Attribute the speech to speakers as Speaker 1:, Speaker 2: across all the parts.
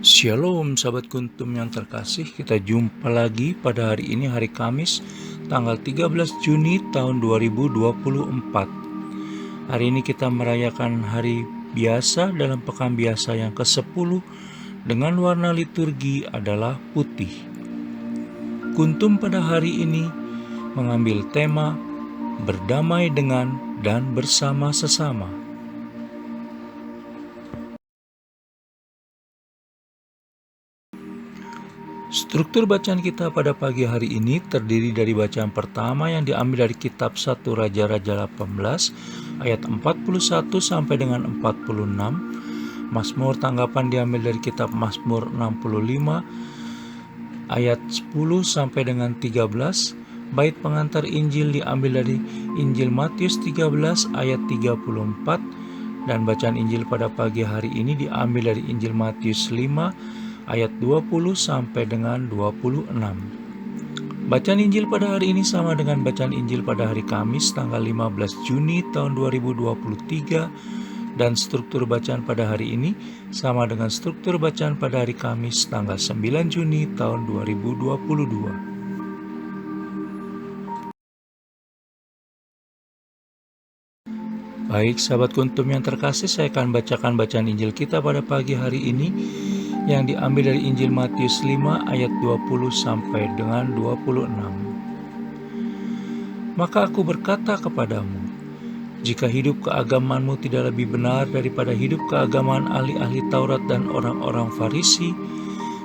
Speaker 1: Shalom sahabat kuntum yang terkasih, kita jumpa lagi pada hari ini, hari Kamis tanggal 13 Juni tahun 2024. Hari ini kita merayakan hari biasa dalam pekan biasa yang ke-10 dengan warna liturgi adalah putih. Kuntum pada hari ini mengambil tema berdamai dengan dan bersama sesama. Struktur bacaan kita pada pagi hari ini terdiri dari bacaan pertama yang diambil dari kitab 1 Raja-Raja 18 ayat 41 sampai dengan 46. Mazmur tanggapan diambil dari kitab Mazmur 65 ayat 10 sampai dengan 13. Bait pengantar Injil diambil dari Injil Matius 13 ayat 34, dan bacaan Injil pada pagi hari ini diambil dari Injil Matius 5 ayat 20 sampai dengan 26. Bacaan Injil pada hari ini sama dengan bacaan Injil pada hari Kamis tanggal 15 Juni tahun 2023, dan struktur bacaan pada hari ini sama dengan struktur bacaan pada hari Kamis tanggal 9 Juni tahun 2022. Baik sahabat kuntum yang terkasih, saya akan bacakan bacaan Injil kita pada pagi hari ini yang diambil dari Injil Matius 5 ayat 20 sampai dengan 26. Maka aku berkata kepadamu, jika hidup keagamanmu tidak lebih benar daripada hidup keagamaan ahli-ahli Taurat dan orang-orang Farisi,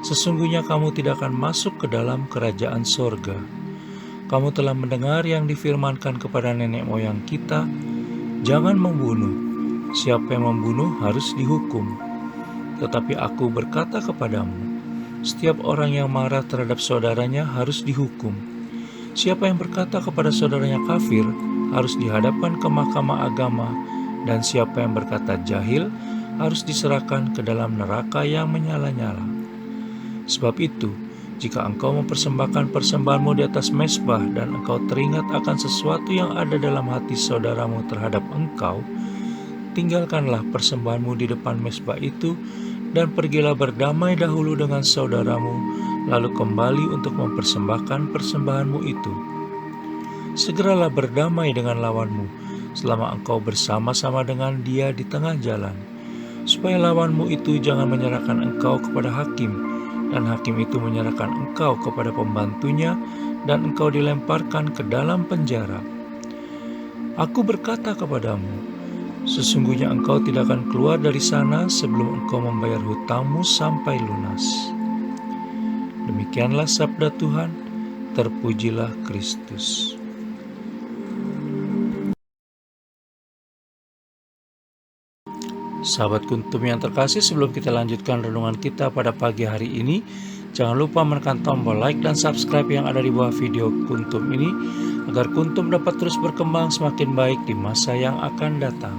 Speaker 1: sesungguhnya kamu tidak akan masuk ke dalam kerajaan sorga. Kamu telah mendengar yang difirmankan kepada nenek moyang kita, jangan membunuh. Siapa yang membunuh harus dihukum. Tetapi aku berkata kepadamu, setiap orang yang marah terhadap saudaranya harus dihukum. Siapa yang berkata kepada saudaranya kafir harus dihadapkan ke mahkamah agama, dan siapa yang berkata jahil harus diserahkan ke dalam neraka yang menyala-nyala. Sebab itu, jika engkau mempersembahkan persembahanmu di atas mezbah dan engkau teringat akan sesuatu yang ada dalam hati saudaramu terhadap engkau, tinggalkanlah persembahanmu di depan mezbah itu dan pergilah berdamai dahulu dengan saudaramu, lalu kembali untuk mempersembahkan persembahanmu itu. Segeralah berdamai dengan lawanmu selama engkau bersama-sama dengan dia di tengah jalan, supaya lawanmu itu jangan menyerahkan engkau kepada hakim, dan hakim itu menyerahkan engkau kepada pembantunya, dan engkau dilemparkan ke dalam penjara. Aku berkata kepadamu, sesungguhnya engkau tidak akan keluar dari sana sebelum engkau membayar hutangmu sampai lunas. Demikianlah sabda Tuhan, terpujilah Kristus. Sahabat kuntum yang terkasih, sebelum kita lanjutkan renungan kita pada pagi hari ini, jangan lupa menekan tombol like dan subscribe yang ada di bawah video kuntum ini, agar kuntum dapat terus berkembang semakin baik di masa yang akan datang.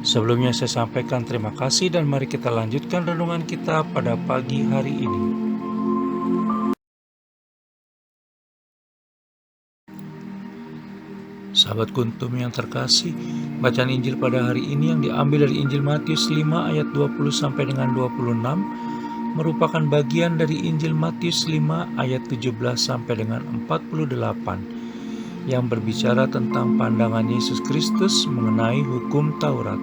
Speaker 1: Sebelumnya saya sampaikan terima kasih, dan mari kita lanjutkan renungan kita pada pagi hari ini. Sahabat kuntum yang terkasih, bacaan Injil pada hari ini yang diambil dari Injil Matius 5 ayat 20 sampai dengan 26 merupakan bagian dari Injil Matius 5 ayat 17 sampai dengan 48 yang berbicara tentang pandangan Yesus Kristus mengenai hukum Taurat.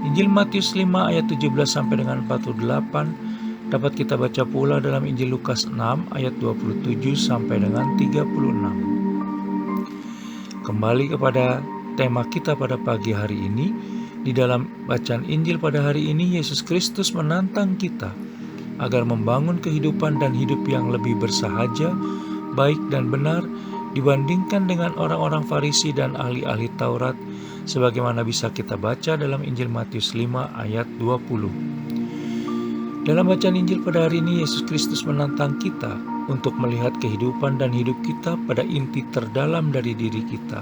Speaker 1: Injil Matius 5 ayat 17 sampai dengan 48 dapat kita baca pula dalam Injil Lukas 6 ayat 27 sampai dengan 36. Kembali kepada tema kita pada pagi hari ini, di dalam bacaan Injil pada hari ini Yesus Kristus menantang kita agar membangun kehidupan dan hidup yang lebih bersahaja, baik dan benar dibandingkan dengan orang-orang Farisi dan ahli-ahli Taurat, sebagaimana bisa kita baca dalam Injil Matius 5 ayat 20. Dalam bacaan Injil pada hari ini, Yesus Kristus menantang kita untuk melihat kehidupan dan hidup kita pada inti terdalam dari diri kita.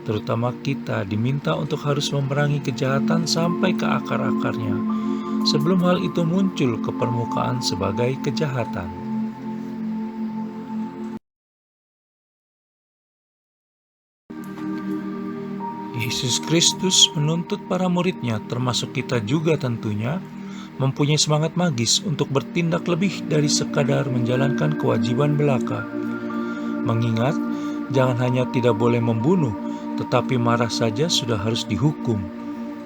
Speaker 1: Terutama kita diminta untuk harus memerangi kejahatan sampai ke akar-akarnya, sebelum hal itu muncul ke permukaan sebagai kejahatan. Yesus Kristus menuntut para muridnya, termasuk kita juga tentunya, mempunyai semangat magis untuk bertindak lebih dari sekadar menjalankan kewajiban belaka. Mengingat, jangan hanya tidak boleh membunuh, tetapi marah saja sudah harus dihukum.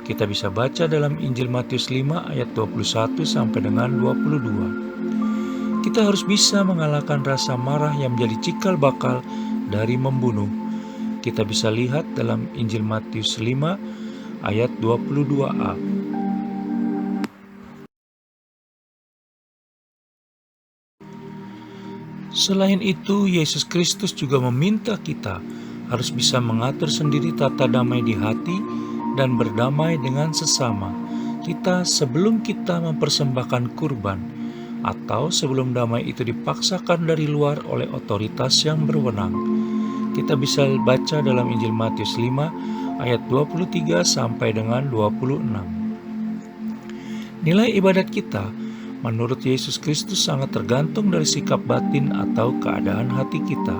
Speaker 1: Kita bisa baca dalam Injil Matius 5 ayat 21 sampai dengan 22. Kita harus bisa mengalahkan rasa marah yang menjadi cikal bakal dari membunuh. Kita bisa lihat dalam Injil Matius 5 ayat 22a. Selain itu, Yesus Kristus juga meminta kita harus bisa mengatur sendiri tata damai di hati dan berdamai dengan sesama kita sebelum kita mempersembahkan kurban, atau sebelum damai itu dipaksakan dari luar oleh otoritas yang berwenang. Kita bisa baca dalam Injil Matius 5 ayat 23 sampai dengan 26. Nilai ibadat kita menurut Yesus Kristus sangat tergantung dari sikap batin atau keadaan hati kita.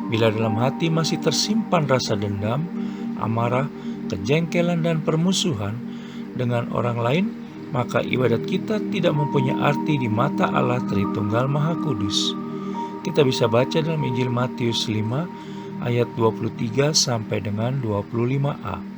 Speaker 1: Bila dalam hati masih tersimpan rasa dendam, amarah, kejengkelan dan permusuhan dengan orang lain, maka ibadat kita tidak mempunyai arti di mata Allah Tritunggal Maha Kudus. Kita bisa baca dalam Injil Matius 5 ayat 23 sampai dengan 25a.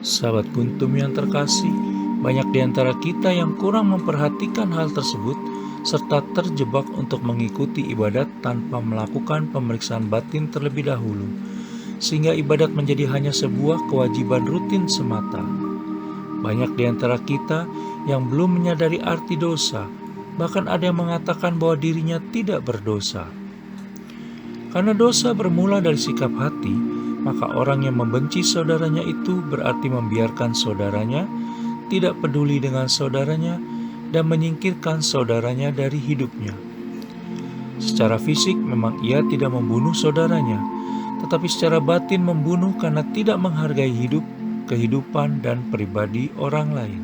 Speaker 1: Sahabat Kuntum yang terkasih, banyak di antara kita yang kurang memperhatikan hal tersebut serta terjebak untuk mengikuti ibadat tanpa melakukan pemeriksaan batin terlebih dahulu, sehingga ibadat menjadi hanya sebuah kewajiban rutin semata. Banyak di antara kita yang belum menyadari arti dosa, bahkan ada yang mengatakan bahwa dirinya tidak berdosa. Karena dosa bermula dari sikap hati, maka orang yang membenci saudaranya itu berarti membiarkan saudaranya, tidak peduli dengan saudaranya, dan menyingkirkan saudaranya dari hidupnya. Secara fisik memang ia tidak membunuh saudaranya, tetapi secara batin membunuh karena tidak menghargai hidup, kehidupan, dan pribadi orang lain.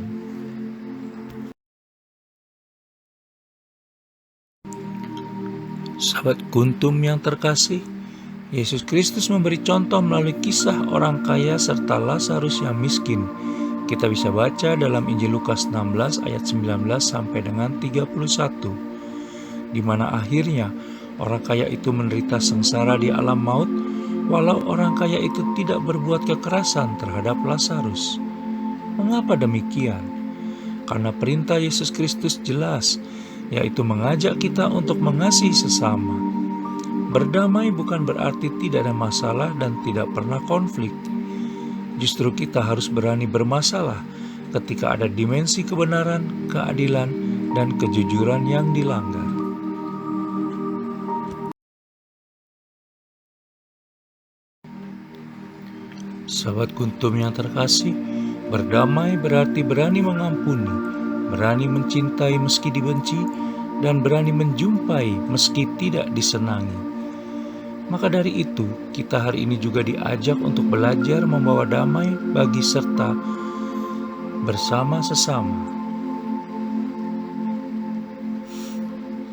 Speaker 1: Sahabat Kuntum yang terkasih, Yesus Kristus memberi contoh melalui kisah orang kaya serta Lazarus yang miskin. Kita bisa baca dalam Injil Lukas 16 ayat 19 sampai dengan 31, di mana akhirnya orang kaya itu menderita sengsara di alam maut, walau orang kaya itu tidak berbuat kekerasan terhadap Lazarus. Mengapa demikian? Karena perintah Yesus Kristus jelas, yaitu mengajak kita untuk mengasihi sesama. Berdamai bukan berarti tidak ada masalah dan tidak pernah konflik. Justru kita harus berani bermasalah ketika ada dimensi kebenaran, keadilan, dan kejujuran yang dilanggar. Sahabat Kuntum yang terkasih, berdamai berarti berani mengampuni, berani mencintai meski dibenci, dan berani menjumpai meski tidak disenangi. Maka dari itu, kita hari ini juga diajak untuk belajar membawa damai bagi serta bersama sesama.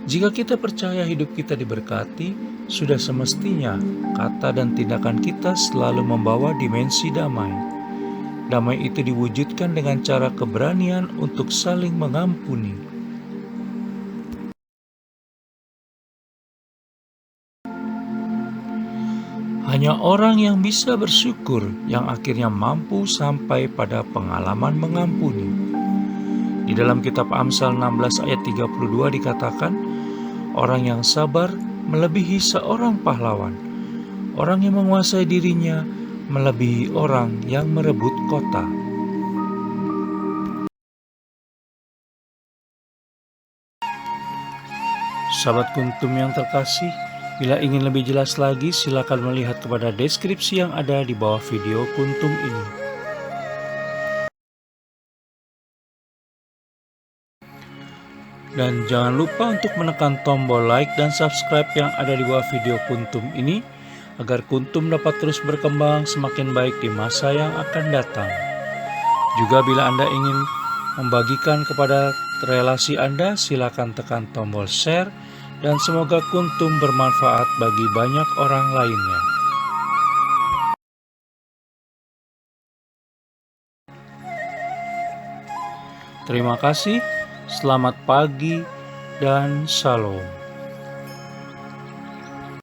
Speaker 1: Jika kita percaya hidup kita diberkati, sudah semestinya kata dan tindakan kita selalu membawa dimensi damai. Damai itu diwujudkan dengan cara keberanian untuk saling mengampuni. Hanya orang yang bisa bersyukur yang akhirnya mampu sampai pada pengalaman mengampuni. Di dalam kitab Amsal 16 ayat 32 dikatakan, orang yang sabar melebihi seorang pahlawan. Orang yang menguasai dirinya melebihi orang yang merebut kota. Sahabat Kuntum yang terkasih, bila ingin lebih jelas lagi, silakan melihat kepada deskripsi yang ada di bawah video Kuntum ini. Dan jangan lupa untuk menekan tombol like dan subscribe yang ada di bawah video Kuntum ini, agar Kuntum dapat terus berkembang semakin baik di masa yang akan datang. Juga bila Anda ingin membagikan kepada relasi Anda, silakan tekan tombol share, dan semoga Kuntum bermanfaat bagi banyak orang lainnya. Terima kasih, selamat pagi, dan shalom.